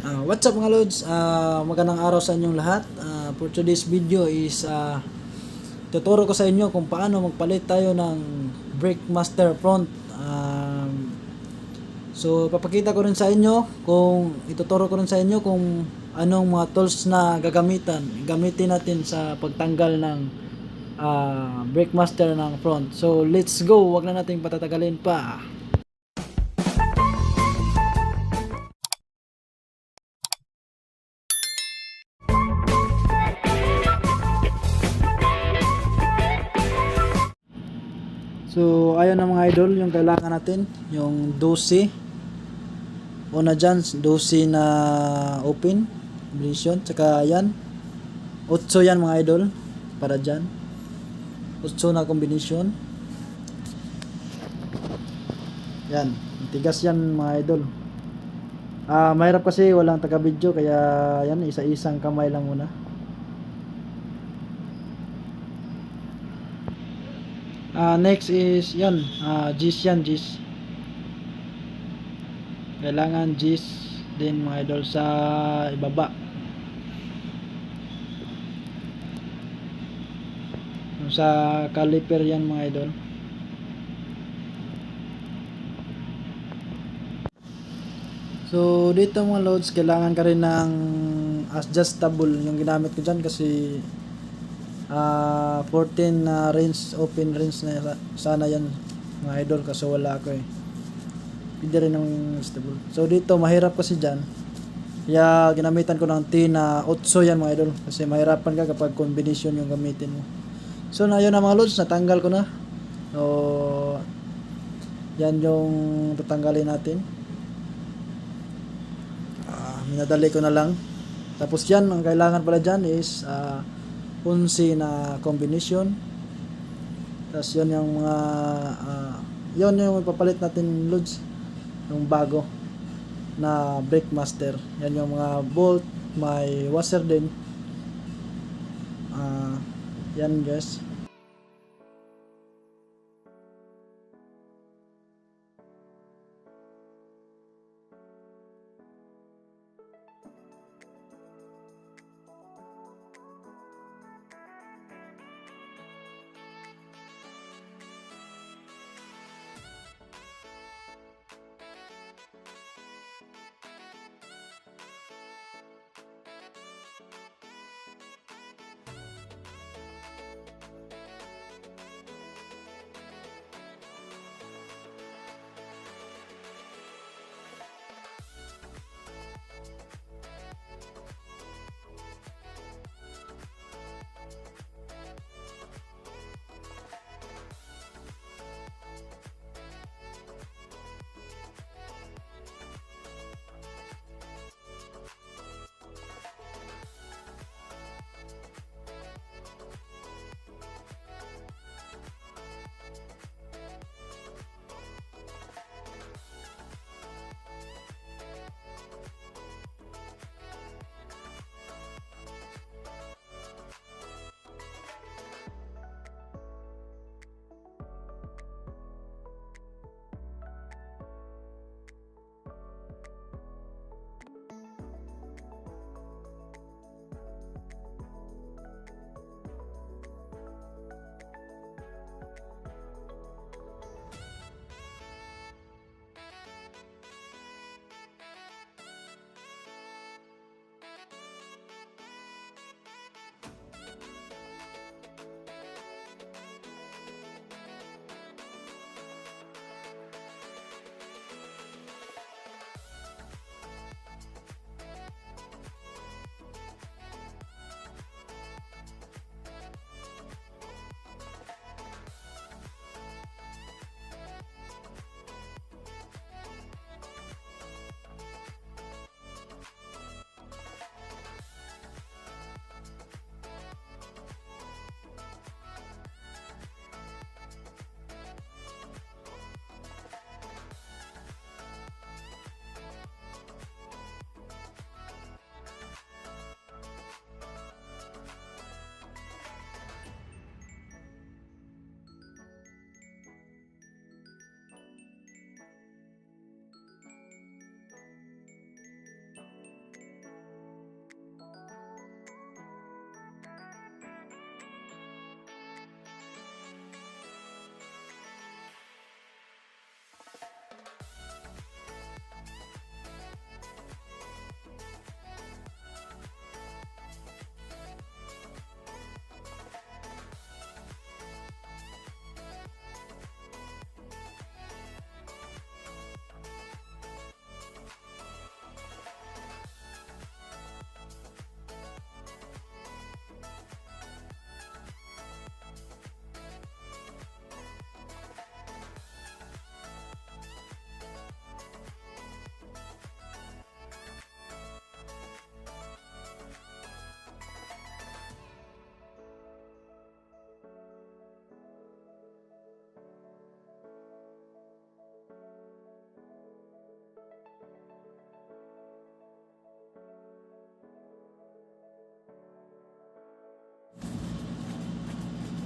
What's up mga lods? Magandang araw sa inyong lahat. For today's video is tuturo ko sa inyo kung paano magpalit tayo ng brake master front. So papakita ko rin sa inyo kung ituturo ko rin sa inyo kung anong mga tools na gamitin natin sa pagtanggal ng brake master ng front. So let's go, wag na nating patatagalin pa. So, ayan na mga idol, yung kailangan natin, yung 12. Una dyan, 12 na open, combination, tsaka yan, 8 yan mga idol, para dyan. 8 na combination. Yan, tigas yan mga idol. Mahirap kasi walang taga-video, kaya yan, isa-isang kamay lang muna. Next is yan, G's yan, G's. Kailangan G's din mga idol sa ibaba. Sa caliper yan mga idol. So dito mga loads, kailangan ka rin ng adjustable yung ginamit ko dyan kasi 14 range, open range na sana yan mga idol, kasi wala ako eh. Pwede rin ng stable. So dito mahirap kasi dyan, kaya ginamitan ko ng T na 8 yan mga idol, kasi mahirapan ka kapag combination yung gamitin mo. So na yun na mga loads, natanggal ko na. So yan yung tatanggalin natin. Minadali ko na lang. Tapos yan, ang kailangan pala dyan is 11 na combination. Tapos yun yung mga yun yung ipapalit natin loads, yung bago na brake master. Yan yung mga bolt, may washer din. Yan guys.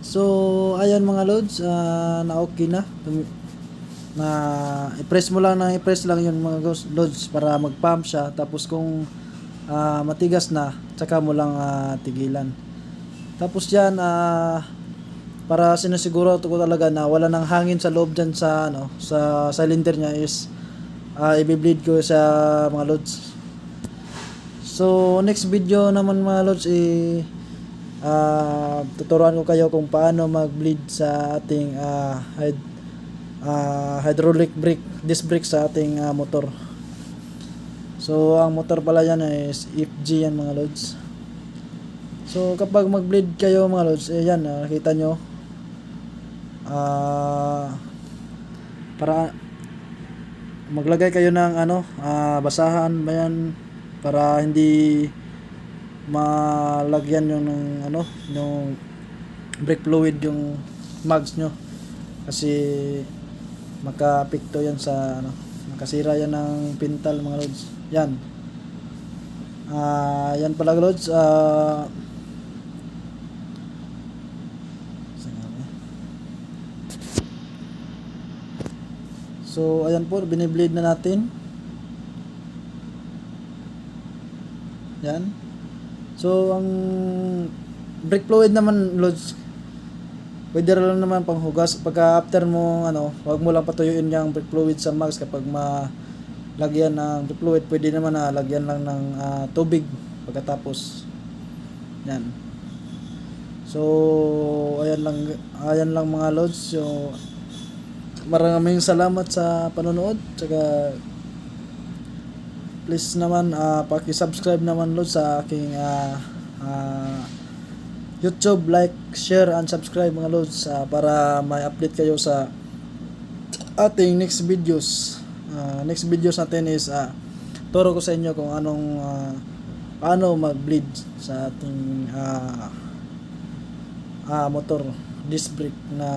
So ayan mga loads, na okay na. Na i-press mo lang ng i-press lang yun mga loads para mag-pump siya. Tapos kung matigas na, tsaka mo lang tigilan. Tapos yan, para sinasiguro ko talaga na wala nang hangin sa loob dyan sa sa cylinder niya is i-bleed ko sa mga loads. So next video naman mga loads, tuturuan ko kayo kung paano mag-bleed sa ating hydraulic brake, disc brake sa ating motor. So ang motor pala yan is FG yan mga loads. So kapag mag-bleed kayo mga loads, yan nakita nyo, para maglagay kayo ng basahan ba yan, para hindi malagyan yung yung brake fluid yung mags nyo, kasi makaapekto yan sa makasira yan ng pintal mga loads. Yan yan pala loads. So ayan po, binibleed na natin. Yan. So ang brake fluid naman loads, pwede lang naman panghugas. Pagka after mo wag mo lang patuyuin yung brake fluid sa mags. Kapag malagyan ng brake fluid, pwede naman lagyan lang ng tubig pagkatapos. Yan. So ayan lang mga loads. So maraming salamat sa panonood. Tsaka please naman paki-subscribe naman loads sa aking YouTube, like, share, and subscribe mga loads, para may update kayo sa ating next videos. Next videos natin is turo ko sa inyo kung paano mag-bleed sa ating motor disc brake na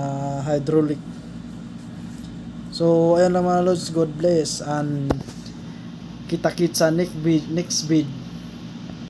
hydraulic. So ayan lang mga loads, God bless, and kita-kits sa next vid.